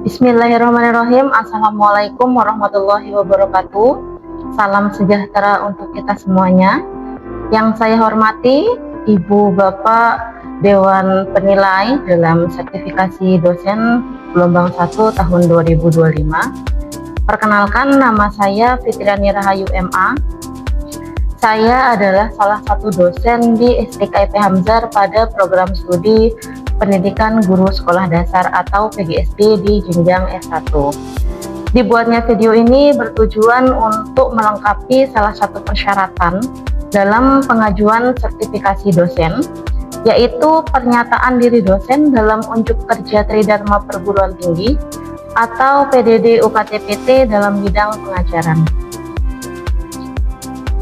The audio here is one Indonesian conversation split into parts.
Bismillahirrahmanirrahim. Assalamualaikum warahmatullahi wabarakatuh. Salam sejahtera untuk kita semuanya. Yang saya hormati Ibu Bapak Dewan Penilai dalam sertifikasi dosen gelombang 1 tahun 2025. Perkenalkan, nama saya Fitriani Rahayu MA. Saya adalah salah satu dosen di STKIP Hamzar pada program studi Pendidikan Guru Sekolah Dasar atau PGSD di jenjang S1. Dibuatnya video ini bertujuan untuk melengkapi salah satu persyaratan dalam pengajuan sertifikasi dosen, yaitu pernyataan diri dosen dalam unjuk kerja Tridharma Perguruan Tinggi atau PDD UKT-PT dalam bidang pengajaran.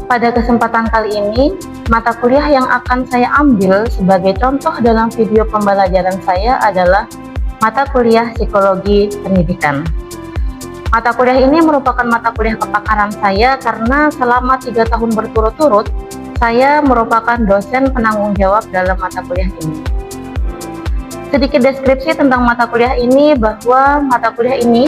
Pada kesempatan kali ini, mata kuliah yang akan saya ambil sebagai contoh dalam video pembelajaran saya adalah mata kuliah Psikologi Pendidikan. Mata kuliah ini merupakan mata kuliah kepakaran saya karena selama 3 tahun berturut-turut, saya merupakan dosen penanggung jawab dalam mata kuliah ini. Sedikit deskripsi tentang mata kuliah ini, bahwa mata kuliah ini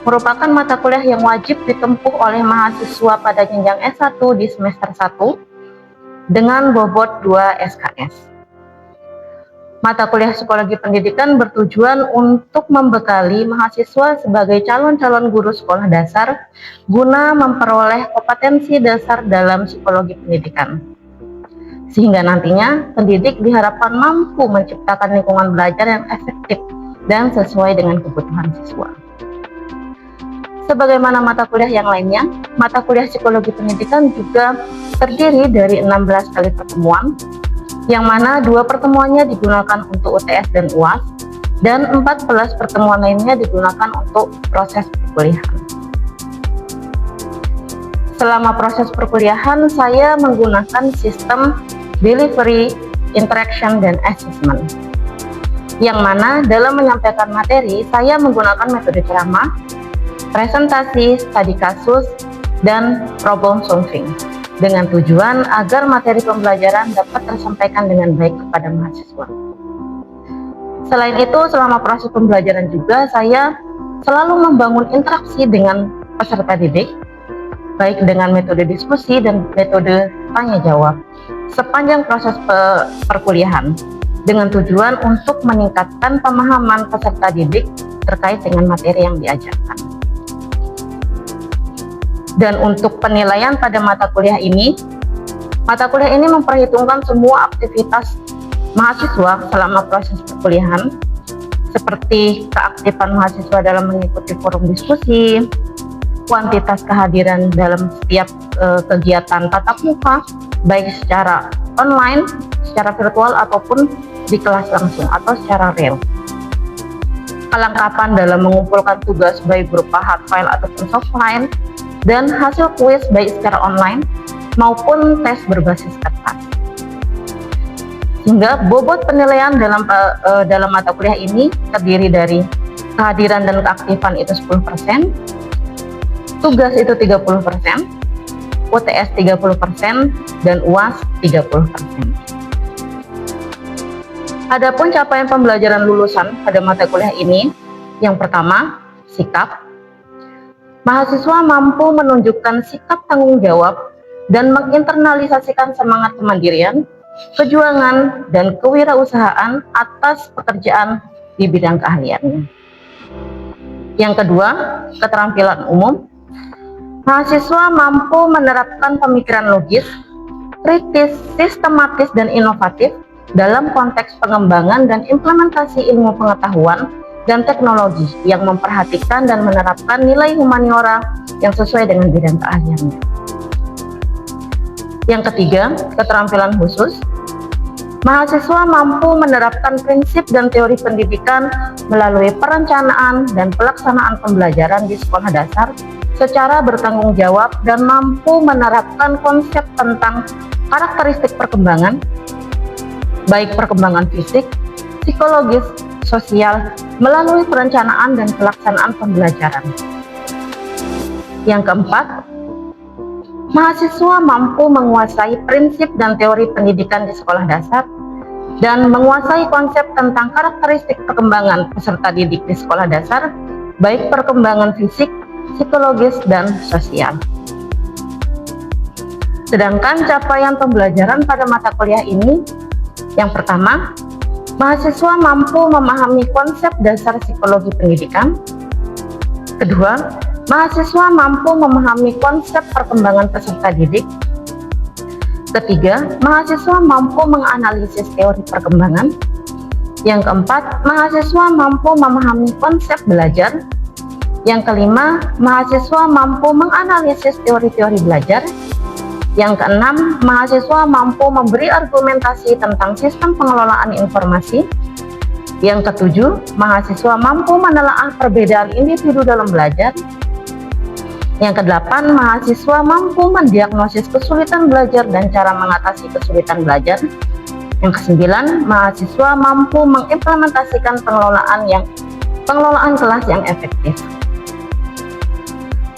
merupakan mata kuliah yang wajib ditempuh oleh mahasiswa pada jenjang S1 di semester 1 dengan bobot 2 SKS. Mata kuliah Psikologi Pendidikan bertujuan untuk membekali mahasiswa sebagai calon-calon guru sekolah dasar guna memperoleh kompetensi dasar dalam psikologi pendidikan. Sehingga nantinya pendidik diharapkan mampu menciptakan lingkungan belajar yang efektif dan sesuai dengan kebutuhan siswa. Sebagaimana mata kuliah yang lainnya, mata kuliah Psikologi Pendidikan juga terdiri dari 16 kali pertemuan, yang mana 2 pertemuannya digunakan untuk UTS dan UAS, dan 14 pertemuan lainnya digunakan untuk proses perkuliahan. Selama proses perkuliahan, saya menggunakan sistem delivery, interaction, dan assessment, yang mana dalam menyampaikan materi, saya menggunakan metode ceramah, presentasi, studi kasus, dan problem solving dengan tujuan agar materi pembelajaran dapat tersampaikan dengan baik kepada mahasiswa. Selain itu, selama proses pembelajaran juga saya selalu membangun interaksi dengan peserta didik, baik dengan metode diskusi dan metode tanya jawab sepanjang proses perkuliahan dengan tujuan untuk meningkatkan pemahaman peserta didik terkait dengan materi yang diajarkan. Dan untuk penilaian pada mata kuliah ini memperhitungkan semua aktivitas mahasiswa selama proses perkuliahan, seperti keaktifan mahasiswa dalam mengikuti forum diskusi, kuantitas kehadiran dalam setiap kegiatan tatap muka, baik secara online, secara virtual, ataupun di kelas langsung atau secara real. Kelengkapan dalam mengumpulkan tugas baik berupa hard file ataupun soft file, dan hasil kuis baik secara online maupun tes berbasis kertas. Sehingga bobot penilaian dalam mata kuliah ini terdiri dari kehadiran dan keaktifan itu 10%, tugas itu 30%, UTS 30%, dan UAS 30%. Adapun capaian pembelajaran lulusan pada mata kuliah ini, yang pertama, sikap. Mahasiswa mampu menunjukkan sikap tanggung jawab dan menginternalisasikan semangat kemandirian, kejuangan, dan kewirausahaan atas pekerjaan di bidang keahliannya. Yang kedua, keterampilan umum. Mahasiswa mampu menerapkan pemikiran logis, kritis, sistematis, dan inovatif dalam konteks pengembangan dan implementasi ilmu pengetahuan dan teknologi yang memperhatikan dan menerapkan nilai humaniora yang sesuai dengan bidang keahliannya. Yang ketiga, keterampilan khusus. Mahasiswa mampu menerapkan prinsip dan teori pendidikan melalui perencanaan dan pelaksanaan pembelajaran di sekolah dasar secara bertanggung jawab dan mampu menerapkan konsep tentang karakteristik perkembangan, baik perkembangan fisik, psikologis, sosial, melalui perencanaan dan pelaksanaan pembelajaran. Yang keempat, mahasiswa mampu menguasai prinsip dan teori pendidikan di sekolah dasar dan menguasai konsep tentang karakteristik perkembangan peserta didik di sekolah dasar baik perkembangan fisik, psikologis, dan sosial. Sedangkan capaian pembelajaran pada mata kuliah ini, yang pertama, mahasiswa mampu memahami konsep dasar psikologi pendidikan. Kedua, mahasiswa mampu memahami konsep perkembangan peserta didik. Ketiga, mahasiswa mampu menganalisis teori perkembangan. Yang keempat, mahasiswa mampu memahami konsep belajar. Yang kelima, mahasiswa mampu menganalisis teori-teori belajar. Yang keenam, mahasiswa mampu memberi argumentasi tentang sistem pengelolaan informasi. Yang ketujuh, mahasiswa mampu menelaah perbedaan individu dalam belajar. Yang kedelapan, mahasiswa mampu mendiagnosis kesulitan belajar dan cara mengatasi kesulitan belajar. Yang kesembilan, mahasiswa mampu mengimplementasikan pengelolaan kelas yang efektif.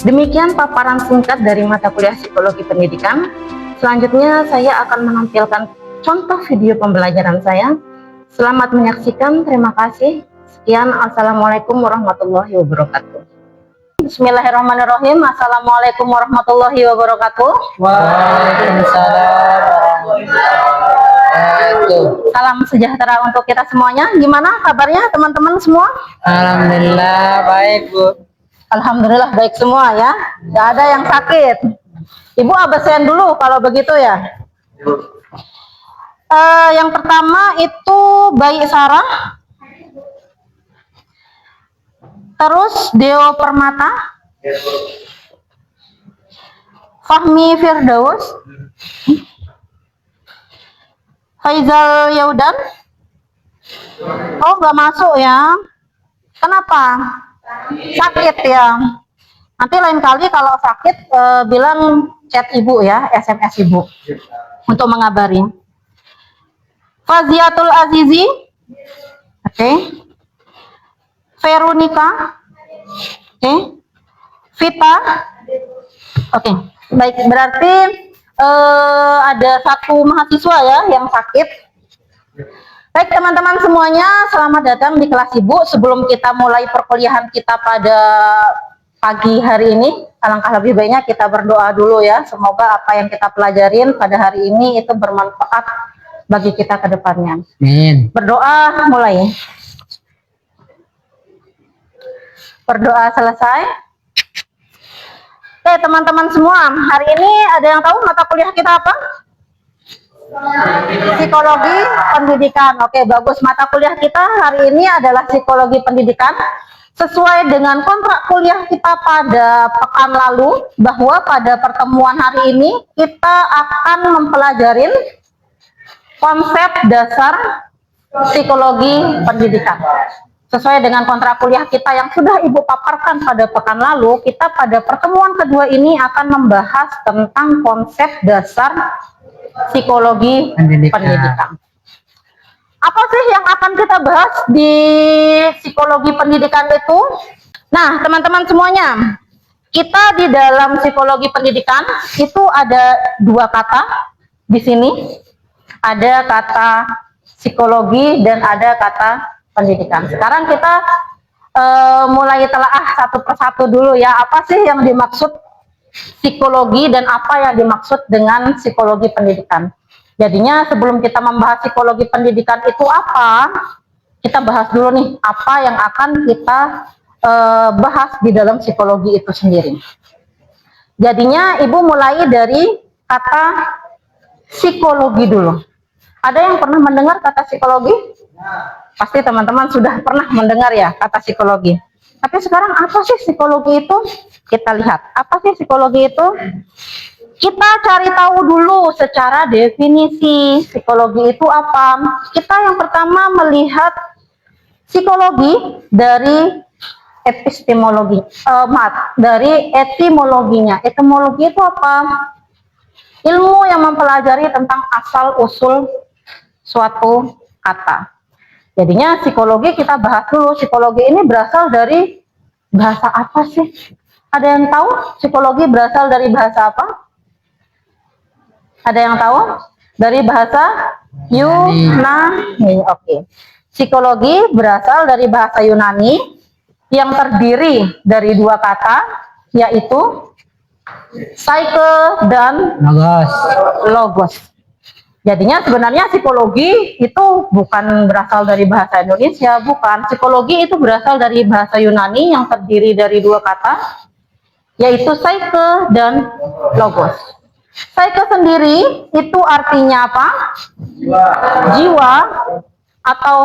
Demikian paparan singkat dari mata kuliah psikologi pendidikan. Selanjutnya saya akan menampilkan contoh video pembelajaran saya. Selamat menyaksikan, terima kasih. Sekian, assalamualaikum warahmatullahi wabarakatuh. Bismillahirrahmanirrahim. Assalamualaikum warahmatullahi wabarakatuh. Waalaikumsalam warahmatullahi wabarakatuh. Salam sejahtera untuk kita semuanya. Gimana kabarnya teman-teman semua? Alhamdulillah baik, Bu. Alhamdulillah baik semua ya. Gak ada yang sakit. Ibu absen dulu kalau begitu ya. Yang pertama itu Bayi Sarah. Terus Deo Permata, Fahmi Firdaus, Faizal Yaudan. Oh, nggak masuk ya? Kenapa? Sakit ya? Nanti lain kali kalau sakit bilang chat ibu ya, SMS ibu untuk mengabari. Faziatul Azizi, oke. Veronica, oke. Vita, oke. Baik, berarti ada satu mahasiswa ya yang sakit. Baik teman-teman semuanya, selamat datang di kelas ibu. Sebelum kita mulai perkuliahan kita pada pagi hari ini, alangkah lebih baiknya kita berdoa dulu ya. Semoga apa yang kita pelajarin pada hari ini itu bermanfaat bagi kita ke depannya. Amin. Berdoa mulai. Berdoa selesai. Oke teman-teman semua, hari ini ada yang tahu mata kuliah kita apa? Psikologi pendidikan. Oke, bagus. Mata kuliah kita hari ini adalah psikologi pendidikan. Sesuai dengan kontrak kuliah kita pada pekan lalu, bahwa pada pertemuan hari ini kita akan mempelajari konsep dasar psikologi pendidikan. Sesuai dengan kontrak kuliah kita yang sudah Ibu paparkan pada pekan lalu, kita pada pertemuan kedua ini akan membahas tentang konsep dasar psikologi pendidikan. Apa sih yang akan kita bahas di psikologi pendidikan itu? Nah, teman-teman semuanya, kita di dalam psikologi pendidikan itu ada dua kata di sini. Ada kata psikologi dan ada kata pendidikan. Sekarang kita mulai telaah satu persatu dulu ya. Apa sih yang dimaksud psikologi dan apa yang dimaksud dengan psikologi pendidikan? Jadinya sebelum kita membahas psikologi pendidikan itu apa, kita bahas dulu nih apa yang akan kita bahas di dalam psikologi itu sendiri. Jadinya Ibu mulai dari kata psikologi dulu. Ada yang pernah mendengar kata psikologi? Pasti teman-teman sudah pernah mendengar ya kata psikologi. Tapi sekarang apa sih psikologi itu? Kita lihat. Apa sih psikologi itu? Kita cari tahu dulu secara definisi psikologi itu apa. Kita yang pertama melihat psikologi dari epistemologi. Dari etimologinya. Etimologi itu apa? Ilmu yang mempelajari tentang asal-usul suatu kata. Jadinya psikologi kita bahas dulu. Psikologi ini berasal dari bahasa apa sih? Ada yang tahu psikologi berasal dari bahasa apa? Ada yang tahu? Dari bahasa Yunani. Oke. Psikologi berasal dari bahasa Yunani. yang terdiri dari dua kata, yaitu psyche dan Logos. logos. Jadinya sebenarnya psikologi itu bukan berasal dari bahasa Indonesia, bukan. Psikologi itu berasal dari bahasa Yunani yang terdiri dari dua kata, yaitu psyche dan logos. Psyche sendiri itu artinya apa? Jiwa atau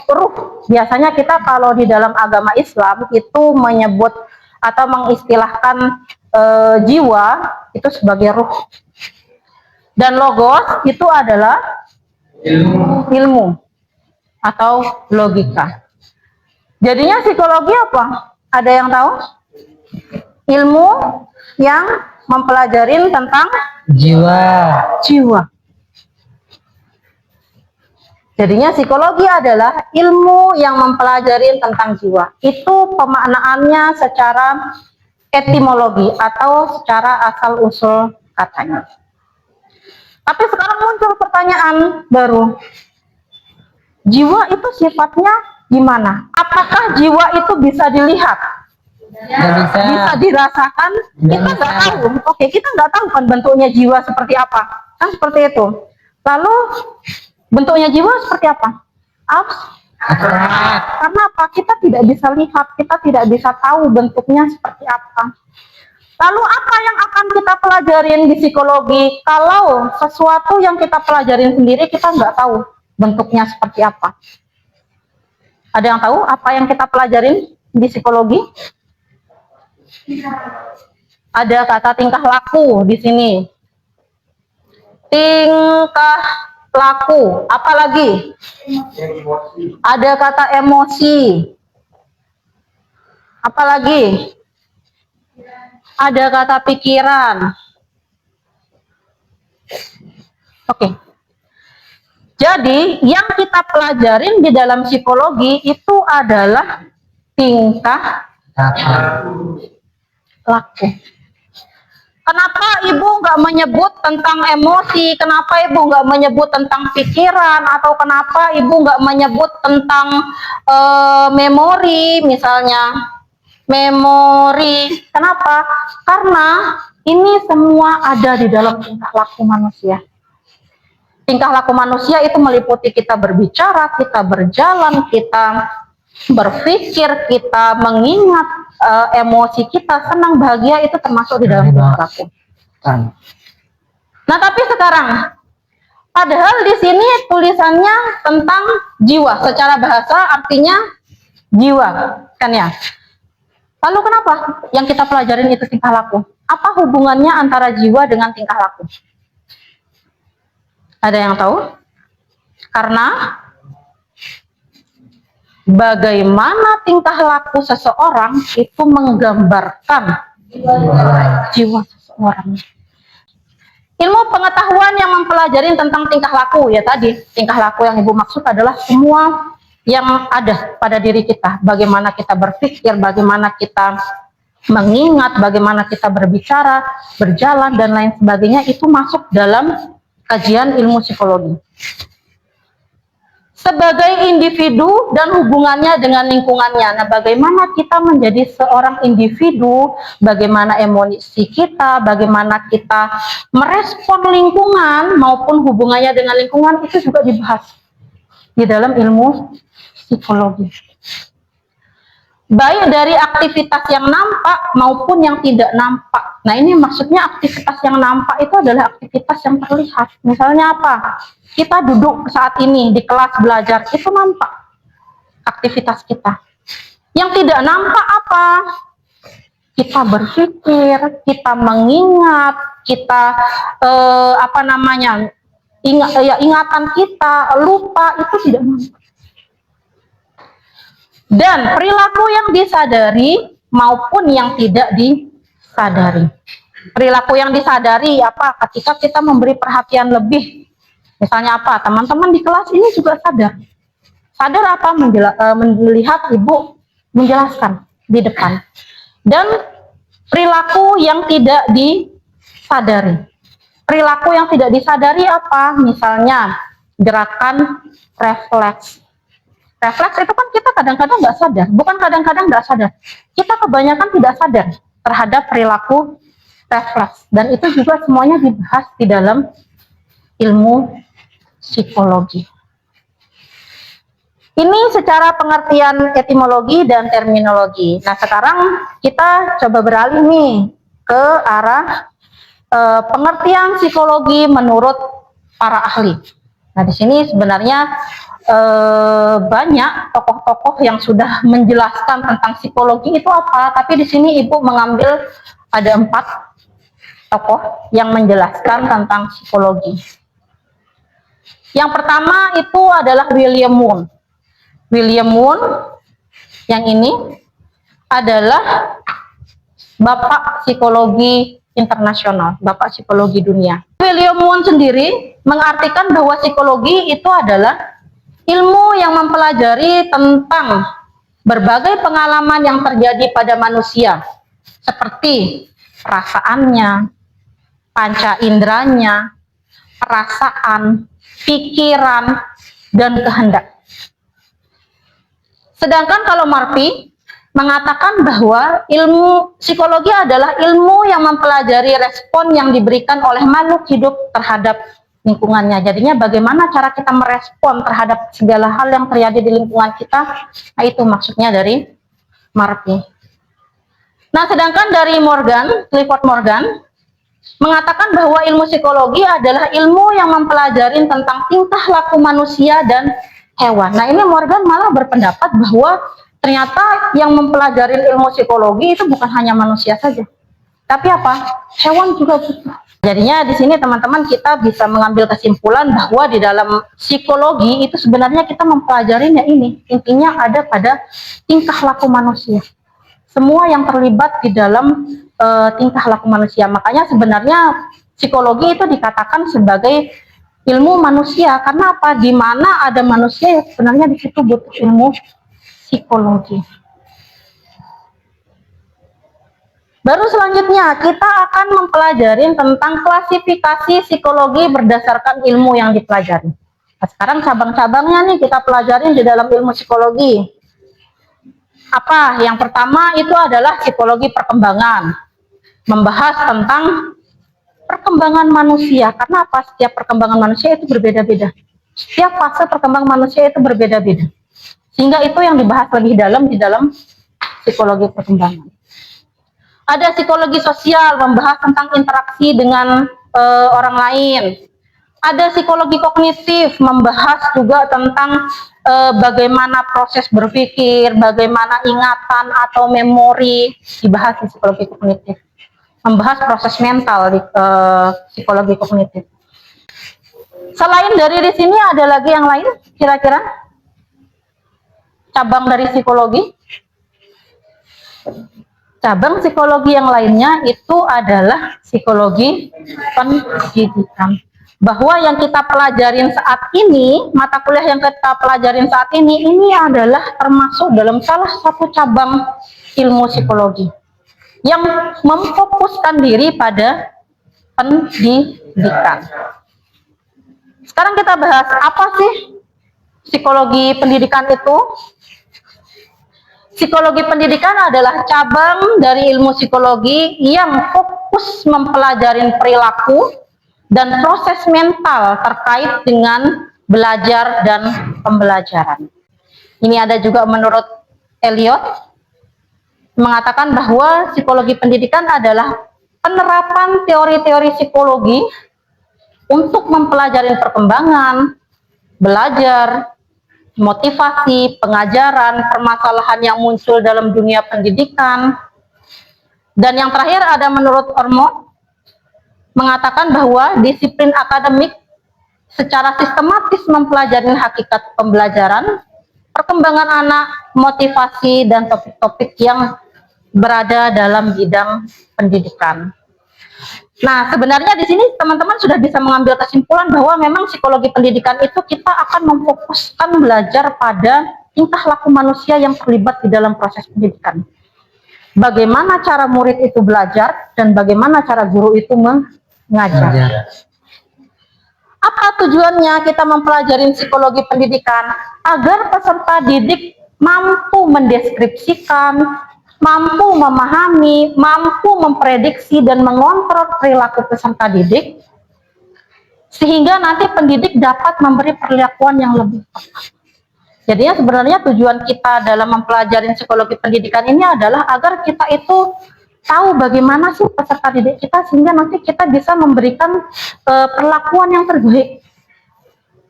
ruh. Biasanya kita kalau di dalam agama Islam itu menyebut atau mengistilahkan jiwa itu sebagai ruh. Dan logos itu adalah ilmu atau logika. Jadinya psikologi apa? Ada yang tahu? Ilmu yang mempelajari tentang jiwa. Jadinya psikologi adalah ilmu yang mempelajari tentang jiwa. Itu pemaknaannya secara etimologi atau secara asal-usul katanya. Tapi sekarang muncul pertanyaan baru. Jiwa itu sifatnya gimana? Apakah jiwa itu bisa dilihat? Bisa dirasakan? Kita nggak tahu. Oke, kita nggak tahu kan bentuknya jiwa seperti apa. Kan seperti itu. Lalu bentuknya jiwa seperti apa? Karena apa? Kita tidak bisa lihat, kita tidak bisa tahu bentuknya seperti apa. Lalu apa yang akan kita pelajarin di psikologi kalau sesuatu yang kita pelajarin sendiri kita nggak tahu bentuknya seperti apa? Ada yang tahu apa yang kita pelajarin di psikologi? Ada kata tingkah laku di sini. Tingkah laku. Apa lagi? Ada kata emosi. Apa lagi? Ada kata pikiran. Oke. Jadi, yang kita pelajarin di dalam psikologi itu adalah tingkah laku. Kenapa ibu nggak menyebut tentang emosi? Kenapa ibu nggak menyebut tentang pikiran? Atau kenapa ibu nggak menyebut tentang memori misalnya? Memori. Kenapa? Karena ini semua ada di dalam tingkah laku manusia. Tingkah laku manusia itu meliputi kita berbicara, kita berjalan, kita berpikir, kita mengingat, emosi kita, senang, bahagia, itu termasuk di dalam tingkah laku. Nah, tapi sekarang, padahal di sini tulisannya tentang jiwa. Secara bahasa artinya jiwa, kan ya? Lalu kenapa yang kita pelajarin itu tingkah laku? Apa hubungannya antara jiwa dengan tingkah laku? Ada yang tahu? Karena bagaimana tingkah laku seseorang itu menggambarkan jiwa seseorang. Ilmu pengetahuan yang mempelajari tentang tingkah laku, ya tadi, tingkah laku yang ibu maksud adalah semua yang ada pada diri kita. Bagaimana kita berpikir, bagaimana kita mengingat, bagaimana kita berbicara, berjalan, dan lain sebagainya, itu masuk dalam kajian ilmu psikologi. Sebagai individu dan hubungannya dengan lingkungannya. Nah, bagaimana kita menjadi seorang individu, bagaimana emosi kita, bagaimana kita merespon lingkungan maupun hubungannya dengan lingkungan, itu juga dibahas di dalam ilmu psikologi. Baik dari aktivitas yang nampak maupun yang tidak nampak. Nah, ini maksudnya aktivitas yang nampak itu adalah aktivitas yang terlihat. Misalnya apa? Kita duduk saat ini di kelas belajar, itu nampak aktivitas kita. Yang tidak nampak apa? Kita berpikir, kita mengingat, kita ingatan kita lupa, itu tidak nampak. Dan perilaku yang disadari maupun yang tidak disadari. Perilaku yang disadari apa? Ketika kita memberi perhatian lebih. Misalnya apa? Teman-teman di kelas ini juga sadar. Sadar apa? Melihat ibu menjelaskan di depan. Dan perilaku yang tidak disadari. Perilaku yang tidak disadari apa? Misalnya gerakan refleks. Refleks itu kan kita kadang-kadang nggak sadar, bukan kadang-kadang nggak sadar, kita kebanyakan tidak sadar terhadap perilaku refleks, dan itu juga semuanya dibahas di dalam ilmu psikologi. Ini secara pengertian etimologi dan terminologi. Nah, sekarang kita coba beralih nih ke arah pengertian psikologi menurut para ahli. Nah, di sini sebenarnya banyak tokoh-tokoh yang sudah menjelaskan tentang psikologi itu apa, tapi di sini Ibu mengambil ada 4 tokoh yang menjelaskan tentang psikologi. Yang pertama itu adalah William Wundt. William Wundt yang ini adalah bapak psikologi internasional, bapak psikologi dunia. William Wundt sendiri mengartikan bahwa psikologi itu adalah ilmu yang mempelajari tentang berbagai pengalaman yang terjadi pada manusia, seperti perasaannya, panca inderanya, perasaan, pikiran, dan kehendak. Sedangkan kalau Murphy mengatakan bahwa ilmu psikologi adalah ilmu yang mempelajari respon yang diberikan oleh makhluk hidup terhadap lingkungannya. Jadinya bagaimana cara kita merespon terhadap segala hal yang terjadi di lingkungan kita, nah itu maksudnya dari Murphy. Nah, sedangkan dari Clifford Morgan mengatakan bahwa ilmu psikologi adalah ilmu yang mempelajari tentang tingkah laku manusia dan hewan. Nah, ini Morgan malah berpendapat bahwa ternyata yang mempelajari ilmu psikologi itu bukan hanya manusia saja, tapi apa? Hewan juga butuh. Jadinya di sini teman-teman kita bisa mengambil kesimpulan bahwa di dalam psikologi itu sebenarnya kita mempelajarinya ini. Intinya ada pada tingkah laku manusia. Semua yang terlibat di dalam tingkah laku manusia. Makanya sebenarnya psikologi itu dikatakan sebagai ilmu manusia. Karena apa? Di mana ada manusia, sebenarnya di situ butuh ilmu psikologi. Baru selanjutnya kita akan mempelajari tentang klasifikasi psikologi berdasarkan ilmu yang dipelajari. Nah, sekarang cabang-cabangnya nih kita pelajari di dalam ilmu psikologi. Apa? Yang pertama itu adalah psikologi perkembangan. Membahas tentang perkembangan manusia. Karena apa? Setiap perkembangan manusia itu berbeda-beda. Setiap fase perkembangan manusia itu berbeda-beda. Sehingga itu yang dibahas lebih dalam di dalam psikologi perkembangan. Ada psikologi sosial, membahas tentang interaksi dengan orang lain. Ada psikologi kognitif, membahas juga tentang bagaimana proses berpikir, bagaimana ingatan atau memori, dibahas di psikologi kognitif. Membahas proses mental di psikologi kognitif. Selain dari di sini ada lagi yang lain kira-kira? Cabang dari psikologi? Cabang psikologi yang lainnya itu adalah psikologi pendidikan. Bahwa yang kita pelajarin saat ini, mata kuliah yang kita pelajarin saat ini adalah termasuk dalam salah satu cabang ilmu psikologi yang memfokuskan diri pada pendidikan. Sekarang kita bahas apa sih psikologi pendidikan itu? Psikologi pendidikan adalah cabang dari ilmu psikologi yang fokus mempelajari perilaku dan proses mental terkait dengan belajar dan pembelajaran. Ini ada juga menurut Eliot mengatakan bahwa psikologi pendidikan adalah penerapan teori-teori psikologi untuk mempelajari perkembangan, belajar, motivasi, pengajaran, permasalahan yang muncul dalam dunia pendidikan. Dan yang terakhir ada menurut Ormond mengatakan bahwa disiplin akademik secara sistematis mempelajari hakikat pembelajaran, perkembangan anak, motivasi, dan topik-topik yang berada dalam bidang pendidikan. Nah, sebenarnya di sini teman-teman sudah bisa mengambil kesimpulan bahwa memang psikologi pendidikan itu kita akan memfokuskan belajar pada tingkah laku manusia yang terlibat di dalam proses pendidikan. Bagaimana cara murid itu belajar dan bagaimana cara guru itu mengajar. Apa tujuannya kita mempelajari psikologi pendidikan? agar peserta didik mampu mendeskripsikan, mampu memahami, mampu memprediksi dan mengontrol perilaku peserta didik, sehingga nanti pendidik dapat memberi perlakuan yang lebih tepat. Jadinya sebenarnya tujuan kita dalam mempelajari psikologi pendidikan ini adalah agar kita itu tahu bagaimana sih peserta didik kita, sehingga nanti kita bisa memberikan perlakuan yang terbaik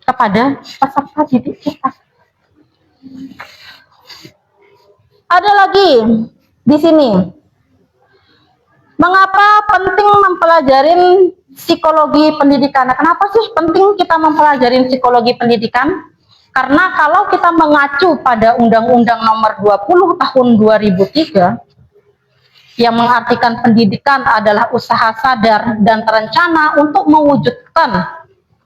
kepada peserta didik kita. Ada lagi di sini, mengapa penting mempelajari psikologi pendidikan? Nah, kenapa sih penting kita mempelajari psikologi pendidikan? Karena kalau kita mengacu pada Undang-Undang Nomor 20 Tahun 2003 yang mengartikan pendidikan adalah usaha sadar dan terencana untuk mewujudkan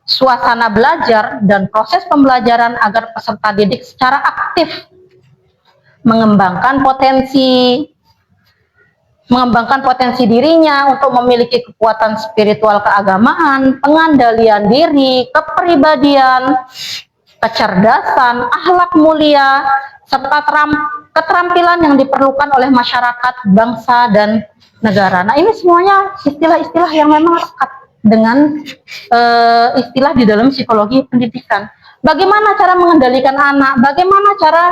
suasana belajar dan proses pembelajaran agar peserta didik secara aktif mengembangkan potensi dirinya untuk memiliki kekuatan spiritual keagamaan, pengandalian diri, kepribadian, kecerdasan, akhlak mulia, serta keterampilan yang diperlukan oleh masyarakat, bangsa, dan negara. Nah, ini semuanya istilah-istilah yang memang lekat dengan istilah di dalam psikologi pendidikan. Bagaimana cara mengendalikan anak, bagaimana cara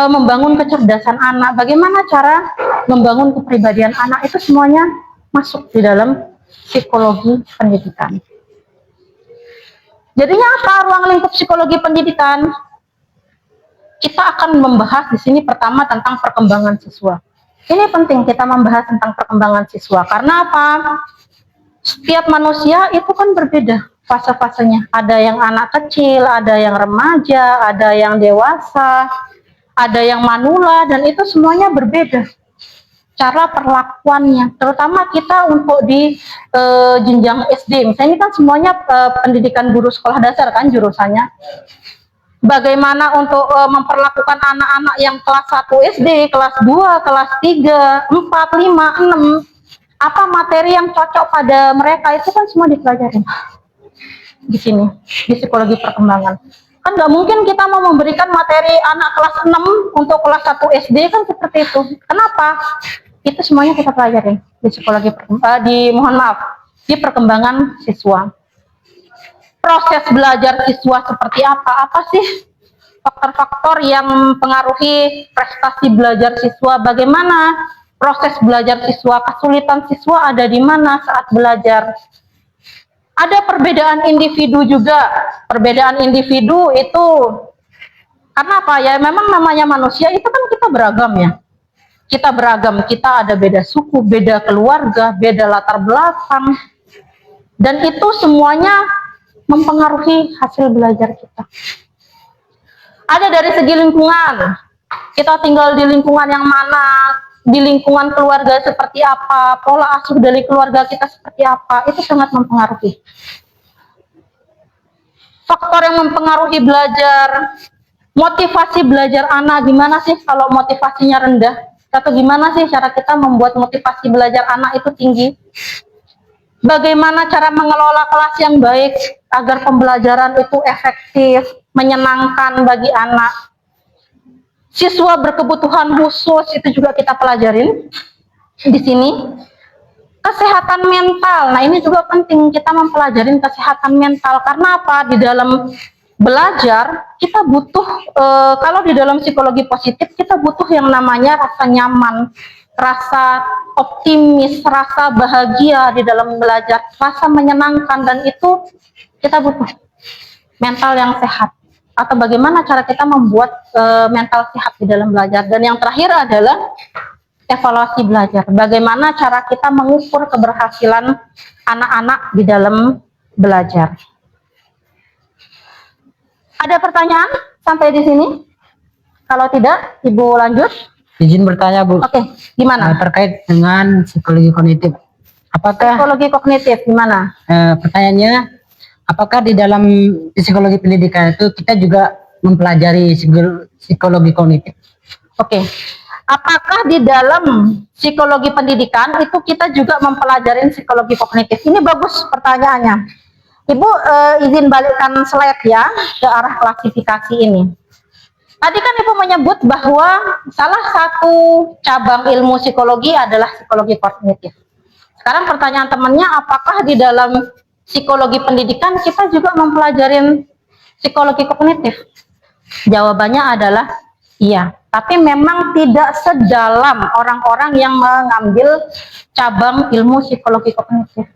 membangun kecerdasan anak, bagaimana cara membangun kepribadian anak, itu semuanya masuk di dalam psikologi pendidikan. Jadinya apa ruang lingkup psikologi pendidikan? Kita akan membahas di sini pertama tentang perkembangan siswa. Ini penting kita membahas tentang perkembangan siswa, karena apa? Setiap manusia itu kan berbeda fase-fasenya. Ada yang anak kecil, ada yang remaja, ada yang dewasa, ada yang manula, dan itu semuanya berbeda cara perlakuannya, terutama kita untuk di jenjang SD. Misalnya ini kan semuanya pendidikan guru sekolah dasar kan jurusannya. Bagaimana untuk memperlakukan anak-anak yang kelas 1 SD, kelas 2, kelas 3, 4, 5, 6, apa materi yang cocok pada mereka, itu kan semua dipelajari di sini, di psikologi perkembangan. Kan nggak mungkin kita mau memberikan materi anak kelas 6 untuk kelas 1 SD kan seperti itu. Kenapa? Itu semuanya kita pelajari di psikologi di perkembangan siswa. Proses belajar siswa seperti apa? Apa sih faktor-faktor yang mempengaruhi prestasi belajar siswa? Bagaimana proses belajar siswa? Kesulitan siswa ada di mana saat belajar? Ada perbedaan individu juga. Perbedaan individu itu karena apa ya? Memang namanya manusia itu kan kita beragam ya. Kita beragam, kita ada beda suku, beda keluarga, beda latar belakang. Dan itu semuanya mempengaruhi hasil belajar kita. Ada dari segi lingkungan. Kita tinggal di lingkungan yang mana, di lingkungan keluarga seperti apa, pola asuh dari keluarga kita seperti apa, itu sangat mempengaruhi. Faktor yang mempengaruhi belajar, motivasi belajar anak, gimana sih kalau motivasinya rendah? Atau gimana sih cara kita membuat motivasi belajar anak itu tinggi? Bagaimana cara mengelola kelas yang baik agar pembelajaran itu efektif, menyenangkan bagi anak? Siswa berkebutuhan khusus itu juga kita pelajarin di sini. Kesehatan mental, nah ini juga penting kita mempelajari kesehatan mental. Karena apa? Di dalam belajar kita butuh, kalau di dalam psikologi positif kita butuh yang namanya rasa nyaman, rasa optimis, rasa bahagia di dalam belajar, rasa menyenangkan, dan itu kita butuh mental yang sehat. Atau bagaimana cara kita membuat mental sehat di dalam belajar. Dan yang terakhir adalah evaluasi belajar. Bagaimana cara kita mengukur keberhasilan anak-anak di dalam belajar. Ada pertanyaan sampai di sini? Kalau tidak, Ibu lanjut. Izin bertanya, Bu. Oke, gimana? Terkait dengan psikologi kognitif. Apakah psikologi kognitif gimana? Pertanyaannya, apakah di dalam psikologi pendidikan itu kita juga mempelajari psikologi kognitif? Oke. Apakah di dalam psikologi pendidikan itu kita juga mempelajari psikologi kognitif? Ini bagus pertanyaannya. Ibu izin balikkan slide ya ke arah klasifikasi ini. Tadi kan Ibu menyebut bahwa salah satu cabang ilmu psikologi adalah psikologi kognitif. Sekarang pertanyaan temannya, apakah di dalam psikologi pendidikan kita juga mempelajarin psikologi kognitif? Jawabannya adalah iya, tapi memang tidak sedalam orang-orang yang mengambil cabang ilmu psikologi kognitif.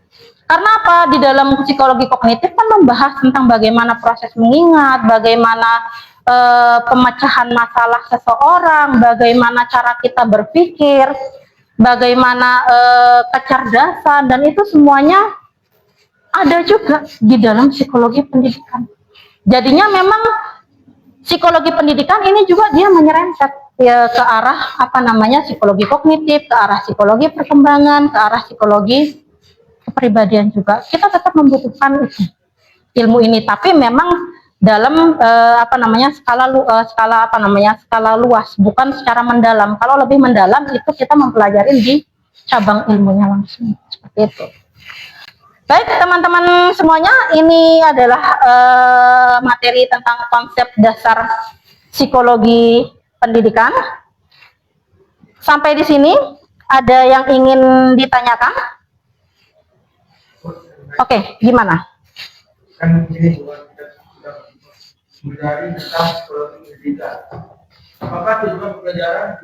Karena apa? Di dalam psikologi kognitif kan membahas tentang bagaimana proses mengingat, bagaimana pemecahan masalah seseorang, bagaimana cara kita berpikir, bagaimana kecerdasan, dan itu semuanya ada juga di dalam psikologi pendidikan. Jadinya memang psikologi pendidikan ini juga dia menyerempet ya ke arah psikologi kognitif, ke arah psikologi perkembangan, ke arah psikologi kepribadian juga. Kita tetap membutuhkan ilmu ini, tapi memang dalam skala luas, bukan secara mendalam. Kalau lebih mendalam itu kita mempelajari di cabang ilmunya langsung, seperti itu. Baik teman-teman semuanya, ini adalah materi tentang konsep dasar psikologi pendidikan. Sampai di sini ada yang ingin ditanyakan? Oke, gimana? Kan ini juga kita sudah belajar tentang psikologi pendidikan. Apakah tujuan pembelajaran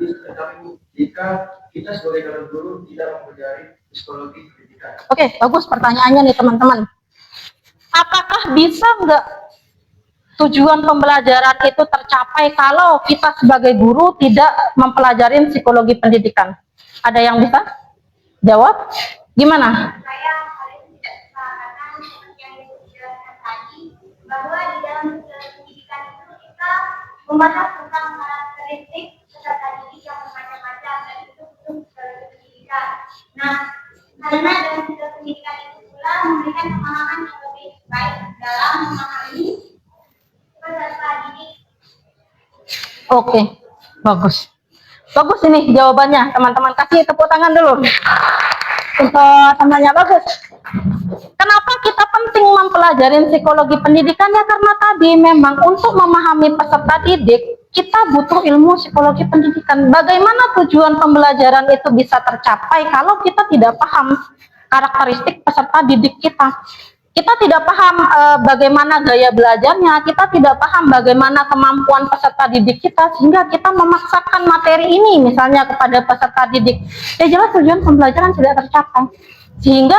jika kita sebagai guru tidak mempelajari psikologi pendidikan? Oke, bagus pertanyaannya nih teman-teman. Apakah bisa nggak tujuan pembelajaran itu tercapai kalau kita sebagai guru tidak mempelajari psikologi pendidikan? Ada yang bisa jawab? Gimana? Bahwa di dalam pendidikan itu kita membahas tentang karakteristik peserta didik yang macam-macam, dan itu butuh psikologi pendidikan. Nah, karena dalam pendidikan itu pula memberikan pemahaman yang lebih baik dalam memahami peserta didik. Oke, bagus. Bagus ini jawabannya, teman-teman. Kasih tepuk tangan dulu untuk temannya. Bagus. Kenapa kita penting mempelajari psikologi pendidikannya? Karena tadi memang untuk memahami peserta didik, kita butuh ilmu psikologi pendidikan. Bagaimana tujuan pembelajaran itu bisa tercapai kalau kita tidak paham karakteristik peserta didik kita? Kita tidak paham bagaimana gaya belajarnya, kita tidak paham bagaimana kemampuan peserta didik kita, sehingga kita memaksakan materi ini misalnya kepada peserta didik. Ya jelas tujuan pembelajaran tidak tercapai. Sehingga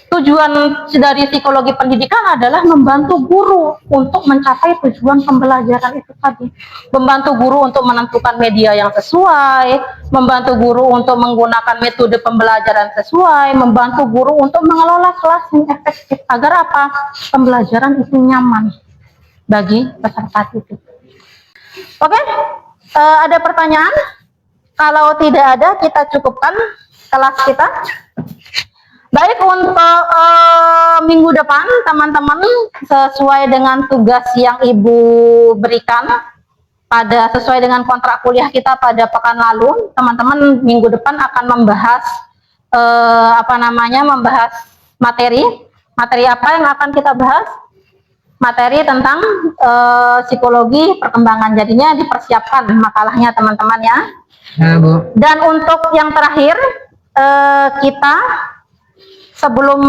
tujuan dari psikologi pendidikan adalah membantu guru untuk mencapai tujuan pembelajaran itu tadi. Membantu guru untuk menentukan media yang sesuai, membantu guru untuk menggunakan metode pembelajaran sesuai, membantu guru untuk mengelola kelas yang efektif. Agar apa? Pembelajaran itu nyaman bagi peserta didik. Oke, ada pertanyaan? Kalau tidak ada, kita cukupkan kelas kita. Baik, untuk minggu depan teman-teman sesuai dengan tugas yang Ibu berikan sesuai dengan kontrak kuliah kita pada pekan lalu, teman-teman minggu depan akan membahas membahas materi apa yang akan kita bahas? Materi tentang psikologi perkembangan. Jadinya dipersiapkan makalahnya teman-teman ya. Ya, Bu. Dan untuk yang terakhir, kita sebelum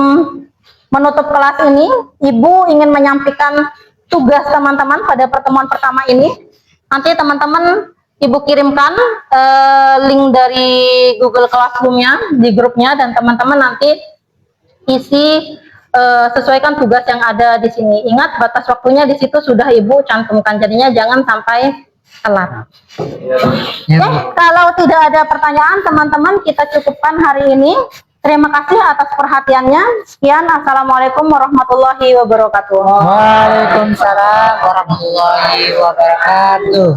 menutup kelas ini, Ibu ingin menyampaikan tugas teman-teman pada pertemuan pertama ini. Nanti teman-teman Ibu kirimkan link dari Google Classroom-nya di grupnya, dan teman-teman nanti isi sesuaikan tugas yang ada di sini. Ingat batas waktunya di situ sudah Ibu cantumkan, jadinya jangan sampai telat. Ya, Oke, kalau tidak ada pertanyaan teman-teman, kita cukupkan hari ini. Terima kasih atas perhatiannya. Sekian, assalamualaikum warahmatullahi wabarakatuh. Waalaikumsalam warahmatullahi wabarakatuh.